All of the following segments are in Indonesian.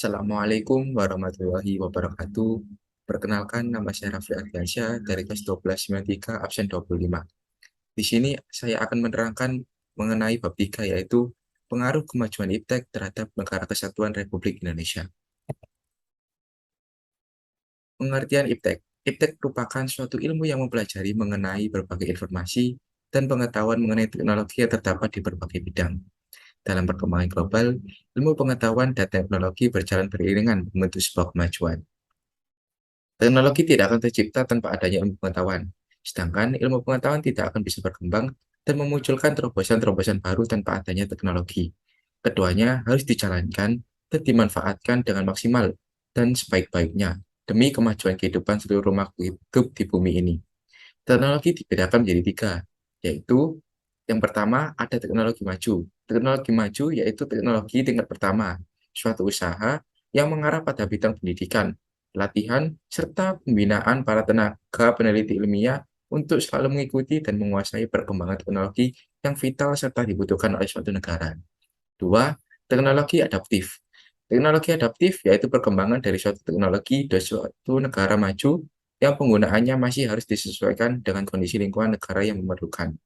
Assalamualaikum warahmatullahi wabarakatuh. Perkenalkan, nama saya Raffi Ardiansyah dari kelas 1293 absen 25. Di sini saya akan menerangkan mengenai bab 3, yaitu pengaruh kemajuan iptek terhadap Negara Kesatuan Republik Indonesia. Pengertian iptek. Iptek merupakan suatu ilmu yang mempelajari mengenai berbagai informasi dan pengetahuan mengenai teknologi yang terdapat di berbagai bidang. Dalam perkembangan global, ilmu pengetahuan dan teknologi berjalan beriringan membentuk sebuah kemajuan. Teknologi tidak akan tercipta tanpa adanya ilmu pengetahuan, sedangkan ilmu pengetahuan tidak akan bisa berkembang dan memunculkan terobosan-terobosan baru tanpa adanya teknologi. Keduanya harus dijalankan dan dimanfaatkan dengan maksimal dan sebaik-baiknya demi kemajuan kehidupan seluruh makhluk hidup di bumi ini. Teknologi dibedakan menjadi tiga, yaitu yang pertama ada teknologi maju. Teknologi maju yaitu teknologi tingkat pertama, suatu usaha yang mengarah pada bidang pendidikan, pelatihan, serta pembinaan para tenaga peneliti ilmiah untuk selalu mengikuti dan menguasai perkembangan teknologi yang vital serta dibutuhkan oleh suatu negara. Dua, teknologi adaptif. Teknologi adaptif yaitu perkembangan dari suatu teknologi dari suatu negara maju yang penggunaannya masih harus disesuaikan dengan kondisi lingkungan negara yang memerlukan.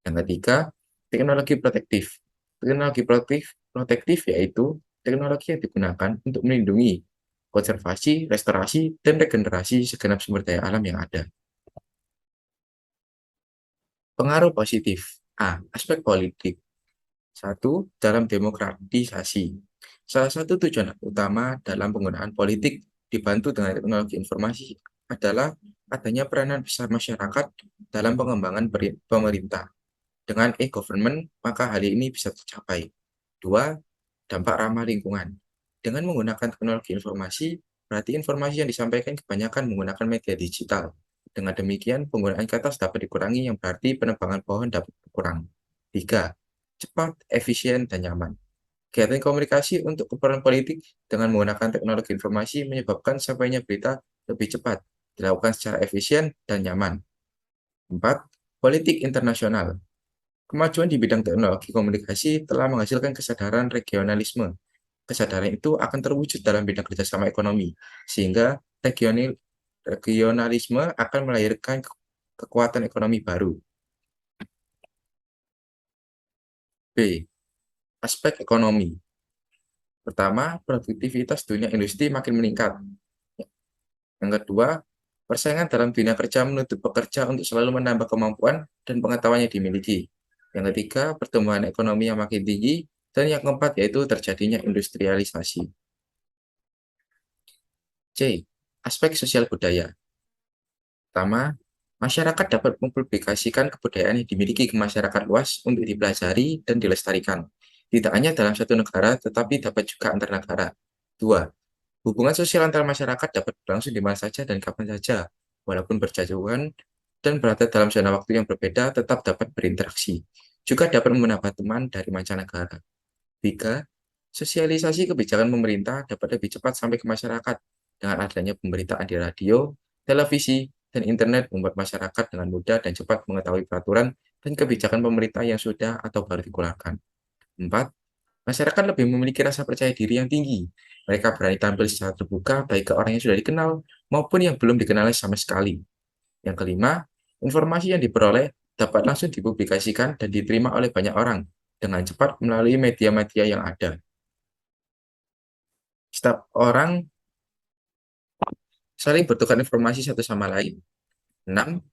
Yang ketiga, teknologi protektif. Teknologi protektif yaitu teknologi yang digunakan untuk melindungi, konservasi, restorasi, dan regenerasi segenap sumber daya alam yang ada. Pengaruh positif. A. Aspek politik. Satu, dalam demokratisasi. Salah satu tujuan utama dalam penggunaan politik dibantu dengan teknologi informasi adalah adanya peranan besar masyarakat dalam pengembangan pemerintah. Dengan e-government, maka hal ini bisa tercapai. Dua, dampak ramah lingkungan. Dengan menggunakan teknologi informasi, berarti informasi yang disampaikan kebanyakan menggunakan media digital. Dengan demikian, penggunaan kertas dapat dikurangi yang berarti penebangan pohon dapat berkurang. Tiga, cepat, efisien, dan nyaman. Kegiatan komunikasi untuk keperluan politik dengan menggunakan teknologi informasi menyebabkan sampainya berita lebih cepat, dilakukan secara efisien dan nyaman. Empat, politik internasional. Kemajuan di bidang teknologi komunikasi telah menghasilkan kesadaran regionalisme. Kesadaran itu akan terwujud dalam bidang kerjasama ekonomi, sehingga regionalisme akan melahirkan kekuatan ekonomi baru. B. Aspek ekonomi. Pertama, produktivitas dunia industri makin meningkat. Yang kedua, persaingan dalam dunia kerja menuntut pekerja untuk selalu menambah kemampuan dan pengetahuan yang dimiliki. Yang ketiga, pertumbuhan ekonomi yang makin tinggi. Dan yang keempat, yaitu terjadinya industrialisasi. C. Aspek sosial budaya. Pertama, masyarakat dapat mempublikasikan kebudayaan yang dimiliki ke masyarakat luas untuk dipelajari dan dilestarikan. Tidak hanya dalam satu negara, tetapi dapat juga antar negara. Dua, hubungan sosial antar masyarakat dapat berlangsung di mana saja dan kapan saja, walaupun berjauhan dan berada dalam zona waktu yang berbeda, tetap dapat berinteraksi. Juga dapat menambah teman dari mancanegara. Tiga, sosialisasi kebijakan pemerintah dapat lebih cepat sampai ke masyarakat dengan adanya pemberitaan di radio, televisi, dan internet membuat masyarakat dengan mudah dan cepat mengetahui peraturan dan kebijakan pemerintah yang sudah atau baru dikeluarkan. Empat, masyarakat lebih memiliki rasa percaya diri yang tinggi. Mereka berani tampil secara terbuka baik ke orang yang sudah dikenal maupun yang belum dikenal sama sekali. Yang kelima, informasi yang diperoleh dapat langsung dipublikasikan dan diterima oleh banyak orang dengan cepat melalui media-media yang ada. Setiap orang saling bertukar informasi satu sama lain. 6.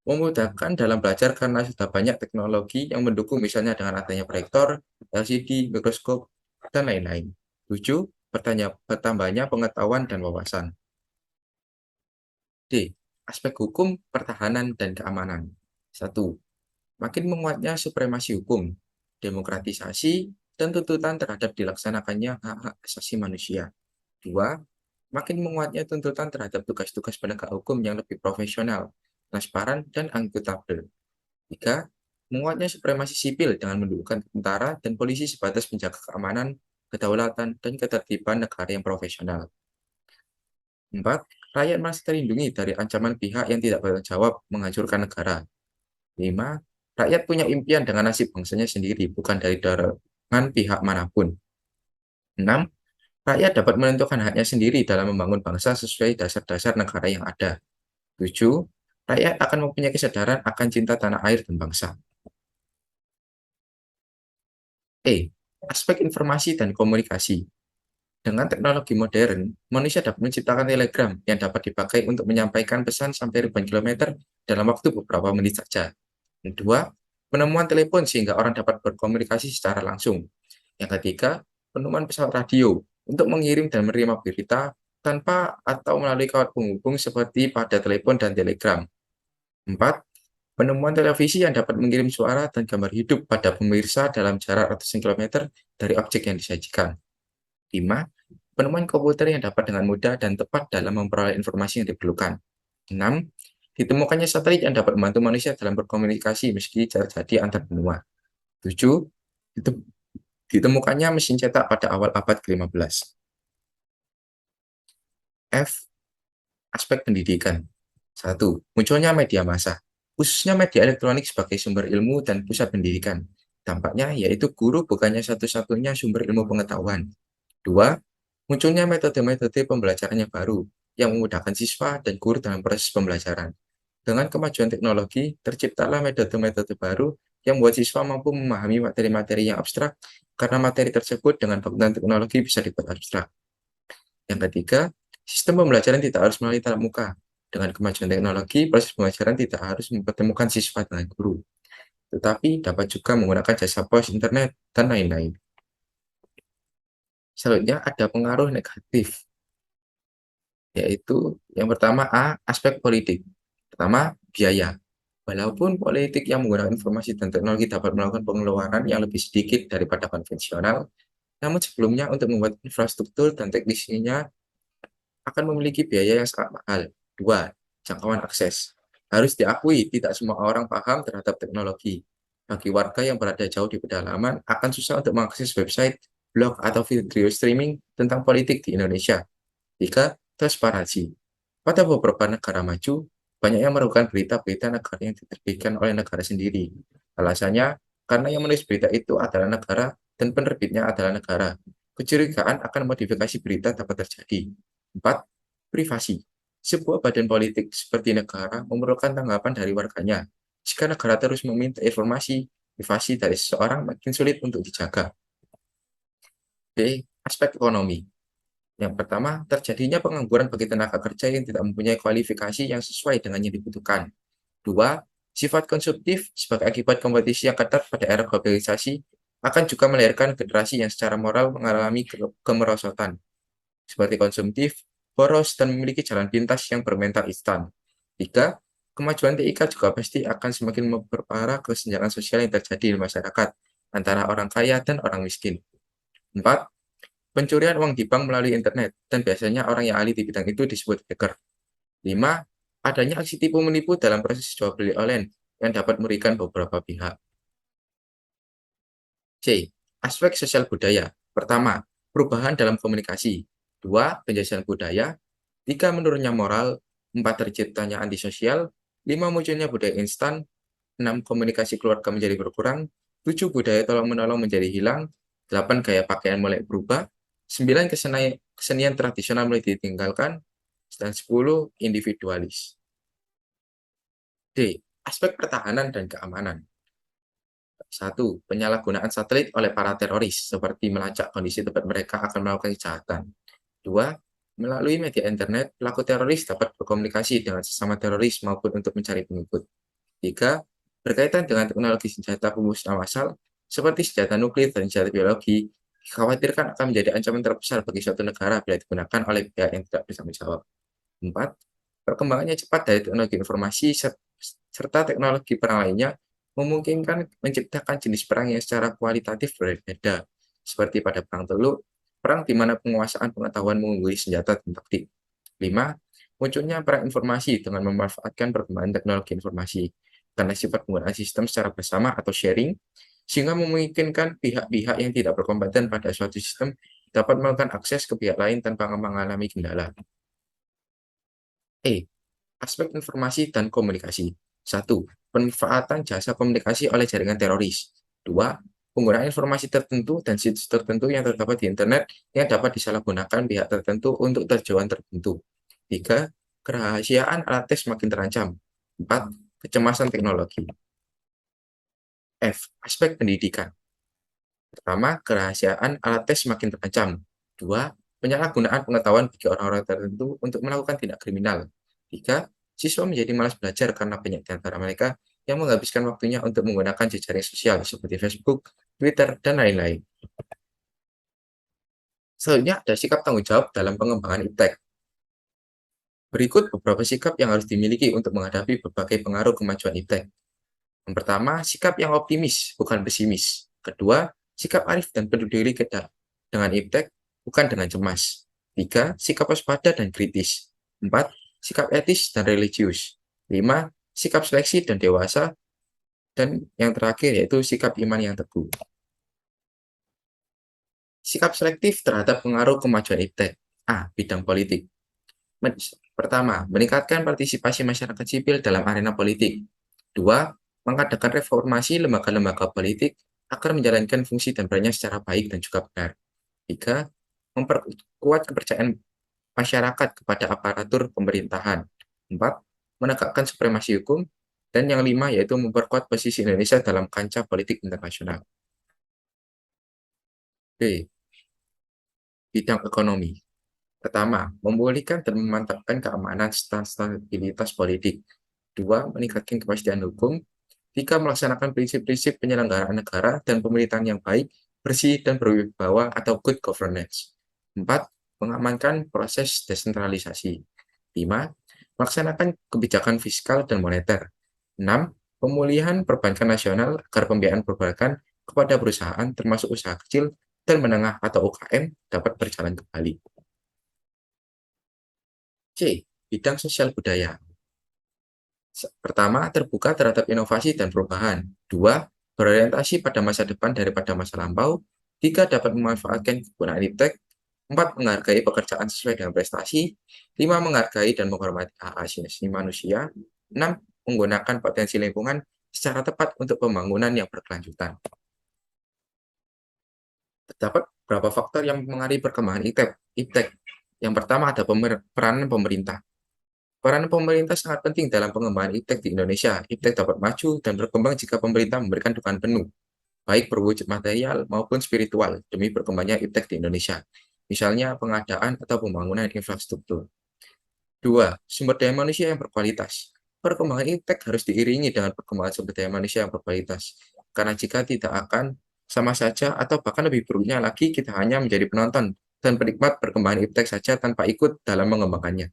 Memudahkan dalam belajar karena sudah banyak teknologi yang mendukung, misalnya dengan adanya proyektor, LCD, mikroskop, dan lain-lain. 7. Bertambahnya pengetahuan dan wawasan. D. Aspek hukum, pertahanan, dan keamanan. 1. Makin menguatnya supremasi hukum, demokratisasi, dan tuntutan terhadap dilaksanakannya hak-hak asasi manusia. 2. Makin menguatnya tuntutan terhadap tugas-tugas penegak hukum yang lebih profesional, transparan, dan akuntabel. 3. Menguatnya supremasi sipil dengan mendudukkan tentara dan polisi sebatas penjaga keamanan, kedaulatan, dan ketertiban negara yang profesional. 4. Rakyat merasa terlindungi dari ancaman pihak yang tidak bertanggung jawab menghancurkan negara. 5. Rakyat punya impian dengan nasib bangsanya sendiri, bukan dari dorongan pihak manapun. 6. Rakyat dapat menentukan haknya sendiri dalam membangun bangsa sesuai dasar-dasar negara yang ada. 7. Rakyat akan mempunyai kesadaran akan cinta tanah air dan bangsa. Aspek informasi dan komunikasi. Dengan teknologi modern, manusia dapat menciptakan telegram yang dapat dipakai untuk menyampaikan pesan sampai ribuan kilometer dalam waktu beberapa menit saja. Kedua, penemuan telepon sehingga orang dapat berkomunikasi secara langsung. Yang ketiga, penemuan pesawat radio untuk mengirim dan menerima berita tanpa atau melalui kawat penghubung seperti pada telepon dan telegram. 4. Penemuan televisi yang dapat mengirim suara dan gambar hidup pada pemirsa dalam jarak ratusan kilometer dari objek yang disajikan. 5. Penemuan komputer yang dapat dengan mudah dan tepat dalam memperoleh informasi yang diperlukan. 6. Ditemukannya satelit yang dapat membantu manusia dalam berkomunikasi meski jarak jadi antar benua. 7. Ditemukannya mesin cetak pada awal abad ke-15. F. Aspek pendidikan. 1. Munculnya media massa, khususnya media elektronik sebagai sumber ilmu dan pusat pendidikan. Dampaknya yaitu guru bukannya satu-satunya sumber ilmu pengetahuan. 2. Munculnya metode-metode pembelajaran yang baru yang memudahkan siswa dan guru dalam proses pembelajaran. Dengan kemajuan teknologi, terciptalah metode-metode baru yang membuat siswa mampu memahami materi-materi yang abstrak karena materi tersebut dengan bantuan teknologi bisa dibuat abstrak. Yang ketiga, sistem pembelajaran tidak harus melalui tatap muka. Dengan kemajuan teknologi, proses pembelajaran tidak harus mempertemukan siswa dengan guru, tetapi dapat juga menggunakan jasa pos internet dan lain-lain. Selanjutnya ada pengaruh negatif, yaitu yang pertama aspek politik. Pertama, biaya. Walaupun politik yang menggunakan informasi dan teknologi dapat melakukan pengeluaran yang lebih sedikit daripada konvensional, namun sebelumnya untuk membuat infrastruktur dan teknisinya akan memiliki biaya yang sangat mahal. 2. Jangkauan akses. Harus diakui, tidak semua orang paham terhadap teknologi. Bagi warga yang berada jauh di pedalaman, akan susah untuk mengakses website, blog, atau video streaming tentang politik di Indonesia. 3. Transparansi. Pada beberapa negara maju, banyak yang merugikan berita-berita negara yang diterbitkan oleh negara sendiri. Alasannya, karena yang menulis berita itu adalah negara dan penerbitnya adalah negara. Kecurigaan akan modifikasi berita dapat terjadi. 4. Privasi. Sebuah badan politik seperti negara memerlukan tanggapan dari warganya. Jika negara terus meminta informasi, privasi dari seseorang makin sulit untuk dijaga. B. Aspek ekonomi. Yang pertama, terjadinya pengangguran bagi tenaga kerja yang tidak mempunyai kualifikasi yang sesuai dengan yang dibutuhkan. 2. Sifat konsumtif sebagai akibat kompetisi yang ketat pada era globalisasi akan juga melahirkan generasi yang secara moral mengalami kemerosotan, seperti konsumtif, boros, dan memiliki jalan pintas yang bermental instan. 3. Kemajuan TIK juga pasti akan semakin memperparah kesenjangan sosial yang terjadi di masyarakat antara orang kaya dan orang miskin. 4. Pencurian uang di bank melalui internet, dan biasanya orang yang ahli di bidang itu disebut hacker. 5. Adanya aksi tipu menipu dalam proses jual beli online yang dapat merugikan beberapa pihak. C. Aspek sosial budaya. Pertama, perubahan dalam komunikasi. 2. Penjelasan budaya. 3. Menurunnya moral. 4. Terciptanya antisosial. 5. Munculnya budaya instan. 6. Komunikasi keluarga menjadi berkurang. 7. Budaya tolong-menolong menjadi hilang. 8. Gaya pakaian mulai berubah. 9. Kesenian tradisional mulai ditinggalkan. Dan 10. Individualis. D. Aspek pertahanan dan keamanan. 1. Penyalahgunaan satelit oleh para teroris, seperti melacak kondisi tempat mereka akan melakukan kejahatan. 2. Melalui media internet, pelaku teroris dapat berkomunikasi dengan sesama teroris maupun untuk mencari pengikut. 3. Berkaitan dengan teknologi senjata pemusnah massal, seperti senjata nuklir dan senjata biologi, dikhawatirkan akan menjadi ancaman terbesar bagi suatu negara bila digunakan oleh pihak yang tidak bertanggung jawab. 4. Perkembangannya cepat dari teknologi informasi serta teknologi perang lainnya memungkinkan menciptakan jenis perang yang secara kualitatif berbeda, seperti pada perang Teluk, perang di mana penguasaan pengetahuan mengungguli senjata dan taktik. 5. Munculnya perang informasi dengan memanfaatkan perkembangan teknologi informasi, karena sifat penggunaan sistem secara bersama atau sharing, sehingga memungkinkan pihak-pihak yang tidak berkompeten pada suatu sistem dapat melakukan akses ke pihak lain tanpa mengalami kendala. Aspek informasi dan komunikasi. 1. Pemanfaatan jasa komunikasi oleh jaringan teroris. 2. penggunaan informasi tertentu dan situs tertentu yang terdapat di internet yang dapat disalahgunakan pihak tertentu untuk tujuan tertentu. 3. Kerahasiaan alat tes makin terancam. 4. Kecemasan teknologi. F. Aspek pendidikan. Pertama, kerahasiaan alat tes makin terancam. 2. Penyalahgunaan pengetahuan bagi orang-orang tertentu untuk melakukan tindak kriminal. 3. Siswa menjadi malas belajar karena banyak di antara mereka yang menghabiskan waktunya untuk menggunakan jejaring sosial seperti Facebook, Twitter, dan lain-lain. Selanjutnya ada sikap tanggung jawab dalam pengembangan iptek. Berikut beberapa sikap yang harus dimiliki untuk menghadapi berbagai pengaruh kemajuan iptek. Yang pertama, sikap yang optimis, bukan pesimis. Kedua, sikap arif dan peduli dengan iptek, bukan dengan cemas. 3. Sikap waspada dan kritis. 4. Sikap etis dan religius. 5. Sikap seleksi dan dewasa. Dan yang terakhir yaitu sikap iman yang teguh. Sikap selektif terhadap pengaruh kemajuan iptek. A. Bidang politik. Pertama, meningkatkan partisipasi masyarakat sipil dalam arena politik. 2. Mengadakan reformasi lembaga-lembaga politik agar menjalankan fungsi dan perannya secara baik dan juga benar. 3. Memperkuat kepercayaan masyarakat kepada aparatur pemerintahan. 4. Menegakkan supremasi hukum. Dan yang 5 yaitu memperkuat posisi Indonesia dalam kancah politik internasional. B. Bidang ekonomi. Pertama, memulihkan dan memantapkan keamanan stabilitas politik. 2. Meningkatkan kepastian hukum. 3. Melaksanakan prinsip-prinsip penyelenggaraan negara dan pemerintahan yang baik, bersih, dan berwibawa atau good governance. 4. Mengamankan proses desentralisasi. 5. Melaksanakan kebijakan fiskal dan moneter. 6. Pemulihan perbankan nasional agar pembiayaan perbankan kepada perusahaan termasuk usaha kecil dan menengah atau UKM dapat berjalan kembali. C. Bidang sosial budaya. Pertama, terbuka terhadap inovasi dan perubahan. 2. Berorientasi pada masa depan daripada masa lampau. 3. Dapat memanfaatkan kegunaan iptek. 4. Menghargai pekerjaan sesuai dengan prestasi. 5. Menghargai dan menghormati hak asasi manusia. 6. Menggunakan potensi lingkungan secara tepat untuk pembangunan yang berkelanjutan. Terdapat beberapa faktor yang mengaruhi perkembangan iptek. Yang pertama ada peranan pemerintah. Peran pemerintah sangat penting dalam pengembangan iptek di Indonesia. Iptek dapat maju dan berkembang jika pemerintah memberikan dukungan penuh, baik berwujud material maupun spiritual, demi berkembangnya iptek di Indonesia. Misalnya pengadaan atau pembangunan infrastruktur. 2. Sumber daya manusia yang berkualitas. Perkembangan iptek harus diiringi dengan perkembangan sumber daya manusia yang berkualitas. Karena jika tidak akan sama saja atau bahkan lebih buruknya lagi kita hanya menjadi penonton dan penikmat perkembangan iptek saja tanpa ikut dalam mengembangkannya.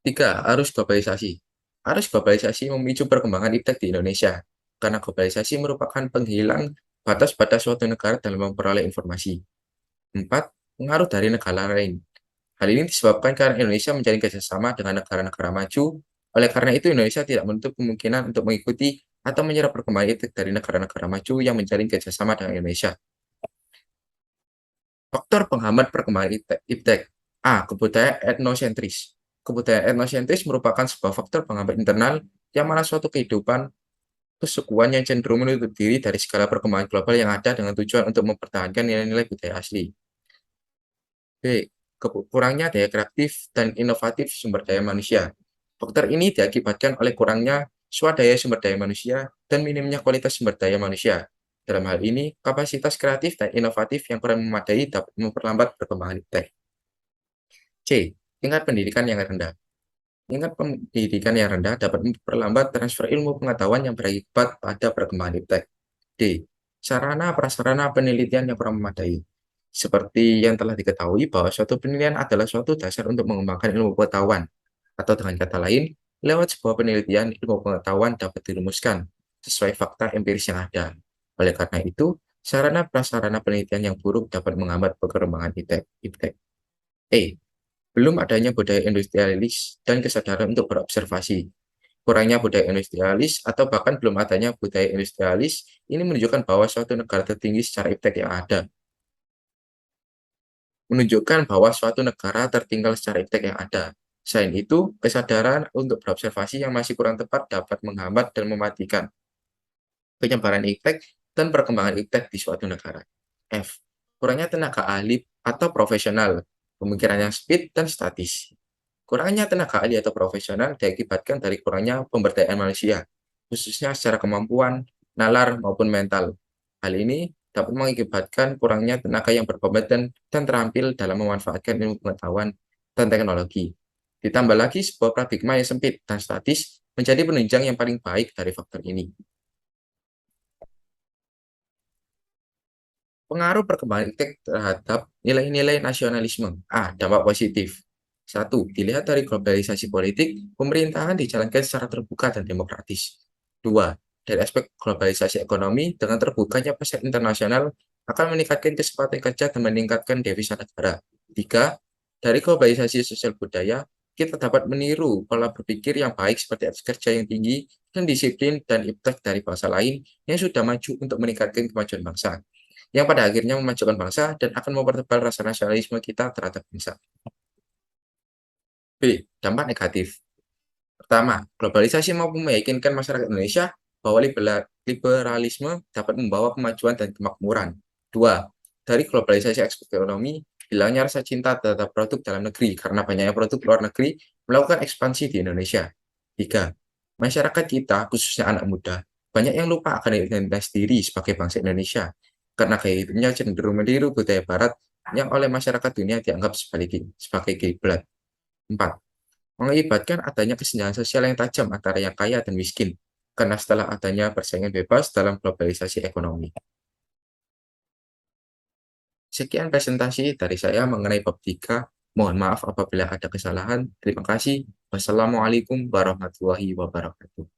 3. Arus globalisasi. Arus globalisasi memicu perkembangan iptek di Indonesia, karena globalisasi merupakan penghilang batas-batas suatu negara dalam memperoleh informasi. 4. Pengaruh dari negara lain. Hal ini disebabkan karena Indonesia menjalin kerjasama dengan negara-negara maju, oleh karena itu Indonesia tidak menutup kemungkinan untuk mengikuti atau menyerap perkembangan iptek dari negara-negara maju yang menjalin kerjasama dengan Indonesia. Faktor penghambat perkembangan iptek. A. Kebudayaan etnosentris. Kebudayaan etnosentris merupakan sebuah faktor penghambat internal yang mana suatu kehidupan kesukuan yang cenderung menutup diri dari segala perkembangan global yang ada dengan tujuan untuk mempertahankan nilai-nilai budaya asli. B. Kurangnya daya kreatif dan inovatif sumber daya manusia. Faktor ini diakibatkan oleh kurangnya swadaya sumber daya manusia dan minimnya kualitas sumber daya manusia. Dalam hal ini, kapasitas kreatif dan inovatif yang kurang memadai dapat memperlambat perkembangan iptek. C. Tingkat pendidikan yang rendah. Tingkat pendidikan yang rendah dapat memperlambat transfer ilmu pengetahuan yang berakibat pada perkembangan iptek. D. Sarana prasarana penelitian yang kurang memadai. Seperti yang telah diketahui bahwa suatu penelitian adalah suatu dasar untuk mengembangkan ilmu pengetahuan. Atau dengan kata lain, lewat sebuah penelitian, ilmu pengetahuan dapat dirumuskan sesuai fakta empiris yang ada. Oleh karena itu, sarana prasarana penelitian yang buruk dapat menghambat perkembangan iptek. E. Belum adanya budaya industrialis dan kesadaran untuk berobservasi. Kurangnya budaya industrialis atau bahkan belum adanya budaya industrialis ini menunjukkan bahwa suatu negara tertinggi secara iptek yang ada. Menunjukkan bahwa suatu negara tertinggal secara iptek yang ada. Selain itu, kesadaran untuk berobservasi yang masih kurang tepat dapat menghambat dan mematikan penyebaran iptek, dan perkembangan iptek di suatu negara. F. Kurangnya tenaga ahli atau profesional, pemikiran yang sempit dan statis. Kurangnya tenaga ahli atau profesional diakibatkan dari kurangnya pemberdayaan manusia, khususnya secara kemampuan, nalar, maupun mental. Hal ini dapat mengakibatkan kurangnya tenaga yang berkompeten dan terampil dalam memanfaatkan ilmu pengetahuan dan teknologi. Ditambah lagi sebuah paradigma yang sempit dan statis menjadi penunjang yang paling baik dari faktor ini. Pengaruh perkembangan iptek terhadap nilai-nilai nasionalisme. A. Dampak positif. Satu, dilihat dari globalisasi politik, pemerintahan dijalankan secara terbuka dan demokratis. Dua, dari aspek globalisasi ekonomi, dengan terbukanya pasar internasional akan meningkatkan kesempatan kerja dan meningkatkan devisa negara. Tiga, dari globalisasi sosial budaya, kita dapat meniru pola berpikir yang baik seperti etika kerja yang tinggi dan disiplin dan iptek dari bangsa lain yang sudah maju untuk meningkatkan kemajuan bangsa yang pada akhirnya memajukan bangsa dan akan mempertebal rasa nasionalisme kita terhadap bangsa. B. Dampak negatif. Pertama, globalisasi mampu meyakinkan masyarakat Indonesia bahwa liberalisme dapat membawa kemajuan dan kemakmuran. Dua, dari globalisasi ekspor ekonomi, hilangnya rasa cinta terhadap produk dalam negeri karena banyaknya produk luar negeri melakukan ekspansi di Indonesia. Tiga, masyarakat kita, khususnya anak muda, banyak yang lupa akan identitas diri sebagai bangsa Indonesia karena gaya hidupnya cenderung meniru budaya Barat yang oleh masyarakat dunia dianggap sebagai kiblat. Empat, mengakibatkan adanya kesenjangan sosial yang tajam antara yang kaya dan miskin, karena setelah adanya persaingan bebas dalam globalisasi ekonomi. Sekian presentasi dari saya mengenai bab 3. Mohon maaf apabila ada kesalahan. Terima kasih. Wassalamualaikum warahmatullahi wabarakatuh.